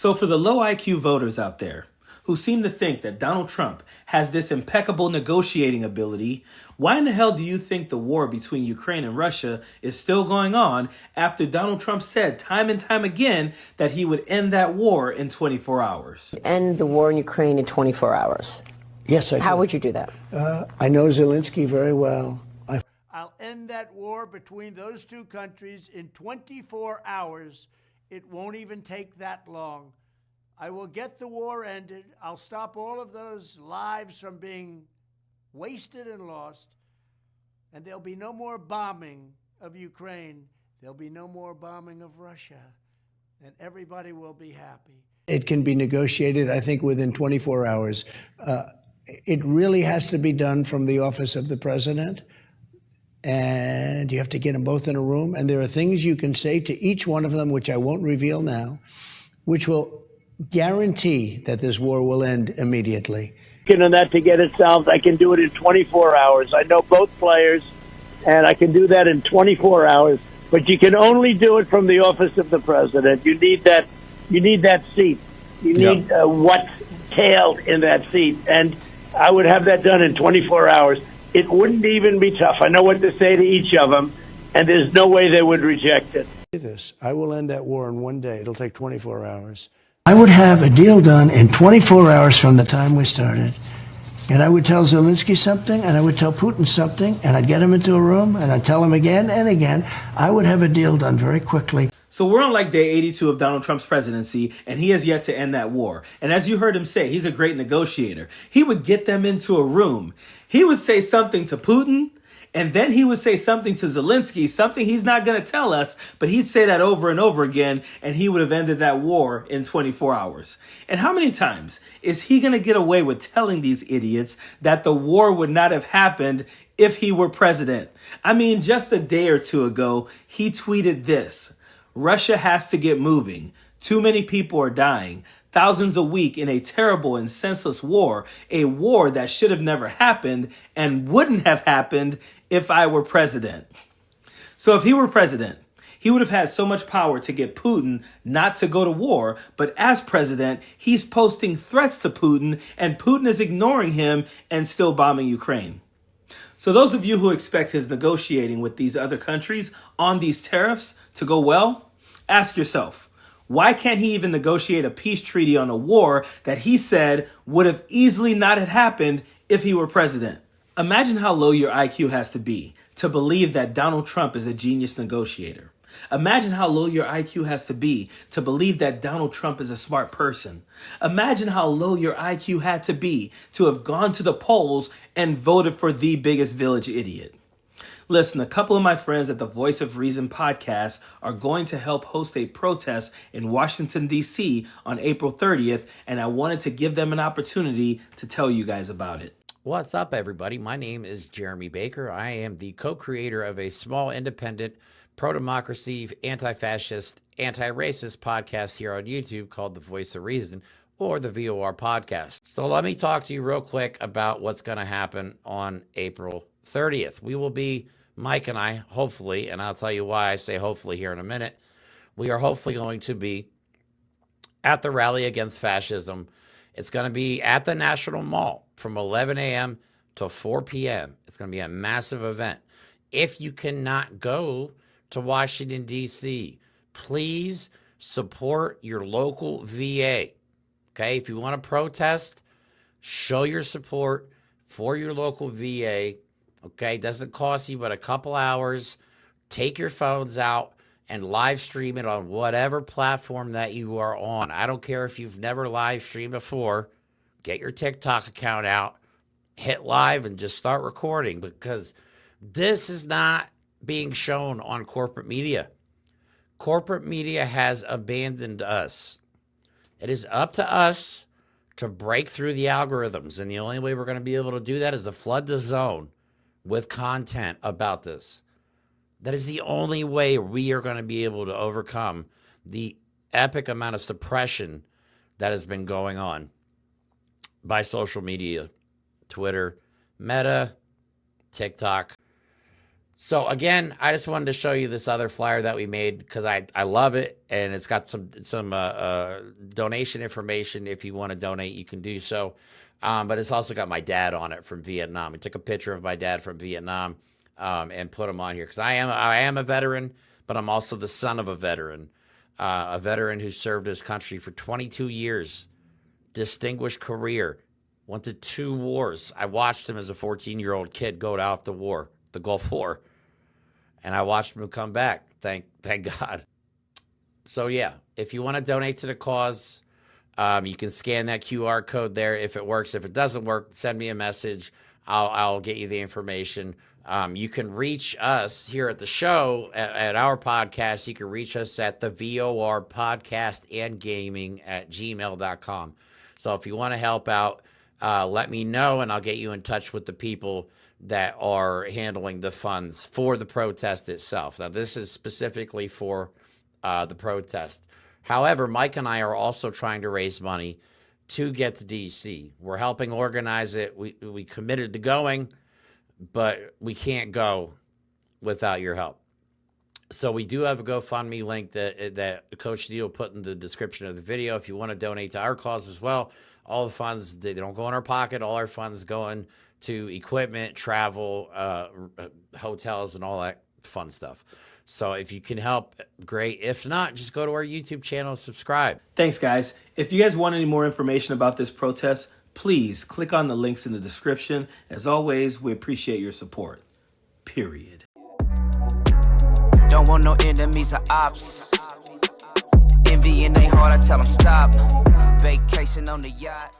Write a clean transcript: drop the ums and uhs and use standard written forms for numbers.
So for the low IQ voters out there who seem to think that Donald Trump has this impeccable negotiating ability, why in the hell do you think the war between Ukraine and Russia is still going on after Donald Trump said time and time again that he would end that war in 24 hours? End the war in Ukraine in 24 hours. Yes, I do. How would you do that? I know Zelensky very well. I'll end that war between those two countries in 24 hours. It won't even take that long. I will get the war ended. I'll stop all of those lives from being wasted and lost. And there'll be no more bombing of Ukraine. There'll be no more bombing of Russia. And everybody will be happy. It can be negotiated, I think, within 24 hours. It really has to be done from the office of the president. And you have to get them both in a room. And there are things you can say to each one of them, which I won't reveal now, which will guarantee that this war will end immediately. And that to get it solved, I can do it in 24 hours. I know both players, and I can do that in 24 hours. But you can only do it from the office of the president. You need that. You need that seat. You need what's tailed in that seat. And I would have that done in 24 hours. It wouldn't even be tough. I know what to say to each of them, and there's no way they would reject it. I will end that war in one day. It'll take 24 hours. I would have a deal done in 24 hours from the time we started. And I would tell Zelensky something, and I would tell Putin something, and I'd get him into a room, and I'd tell him again and again. I would have a deal done very quickly. So we're on like day 82 of Donald Trump's presidency, and he has yet to end that war. And as you heard him say, he's a great negotiator. He would get them into a room. He would say something to Putin, and then he would say something to Zelensky, something he's not going to tell us, but he'd say that over and over again, and he would have ended that war in 24 hours. And how many times is he going to get away with telling these idiots that the war would not have happened if he were president? I mean, just a day or two ago, he tweeted this: Russia has to get moving. Too many people are dying. Thousands a week in a terrible and senseless war, a war that should have never happened and wouldn't have happened if I were president. So if he were president, he would have had so much power to get Putin not to go to war, but as president, he's posting threats to Putin, and Putin is ignoring him and still bombing Ukraine. So those of you who expect his negotiating with these other countries on these tariffs to go well, ask yourself, why can't he even negotiate a peace treaty on a war that he said would have easily not have happened if he were president? Imagine how low your IQ has to be to believe that Donald Trump is a genius negotiator. Imagine how low your IQ has to be to believe that Donald Trump is a smart person. Imagine how low your IQ had to be to have gone to the polls and voted for the biggest village idiot. Listen, a couple of my friends at the Voice of Reason podcast are going to help host a protest in Washington, D.C. on April 30th, and I wanted to give them an opportunity to tell you guys about it. What's up, everybody? My name is Jeremy Baker. I am the co-creator of a small, independent, pro-democracy, anti-fascist, anti-racist podcast here on YouTube called The Voice of Reason, or the VOR podcast. So let me talk to you real quick about what's going to happen on April 30th. We will be, Mike and I, hopefully, and I'll tell you why I say hopefully here in a minute, we are hopefully going to be at the rally against fascism. It's going to be at the National Mall from 11 a.m. to 4 p.m. It's going to be a massive event. If you cannot go to Washington, D.C., please support your local VA. Okay, if you want to protest, show your support for your local VA. Okay, doesn't cost you but a couple hours. Take your phones out and live stream it on whatever platform that you are on. I don't care if you've never live streamed before. Get your TikTok account out, hit live, and just start recording, because this is not being shown on corporate media. Corporate media has abandoned us. It is up to us to break through the algorithms, and the only way we're going to be able to do that is to flood the zone with content about this. That is the only way we are going to be able to overcome the epic amount of suppression that has been going on by social media, Twitter, Meta, TikTok. So again, I just wanted to show you this other flyer that we made because I love it, and it's got some donation information. If you want to donate, you can do so. But it's also got my dad on it from Vietnam. I took a picture of my dad from Vietnam and put him on here because I am a veteran, but I'm also the son of a veteran who served his country for 22 years, distinguished career, went to 2 wars. I watched him as a 14-year-old kid go out the war, the Gulf War, and I watched him come back. Thank God. So yeah, if you want to donate to the cause, you can scan that QR code there if it works. If it doesn't work, send me a message. I'll get you the information. You can reach us here at the show at our podcast. You can reach us at the VOR podcast and gaming at gmail.com. So if you want to help out, let me know, and I'll get you in touch with the people that are handling the funds for the protest itself. Now, this is specifically for the protest. However, Mike and I are also trying to raise money to get to D.C. We're helping organize it. We committed to going, but we can't go without your help. So we do have a GoFundMe link that Coach D will put in the description of the video if you want to donate to our cause as well. All the funds, they don't go in our pocket. All our funds go in to equipment, travel, hotels, and all that fun stuff. So if you can help, great. If not, just go to our YouTube channel and subscribe. Thanks, guys. If you guys want any more information about this protest, please click on the links in the description. As always, we appreciate your support. Period. Don't want no enemies or ops. Envy in they heart, I tell them stop. Vacation on the yacht.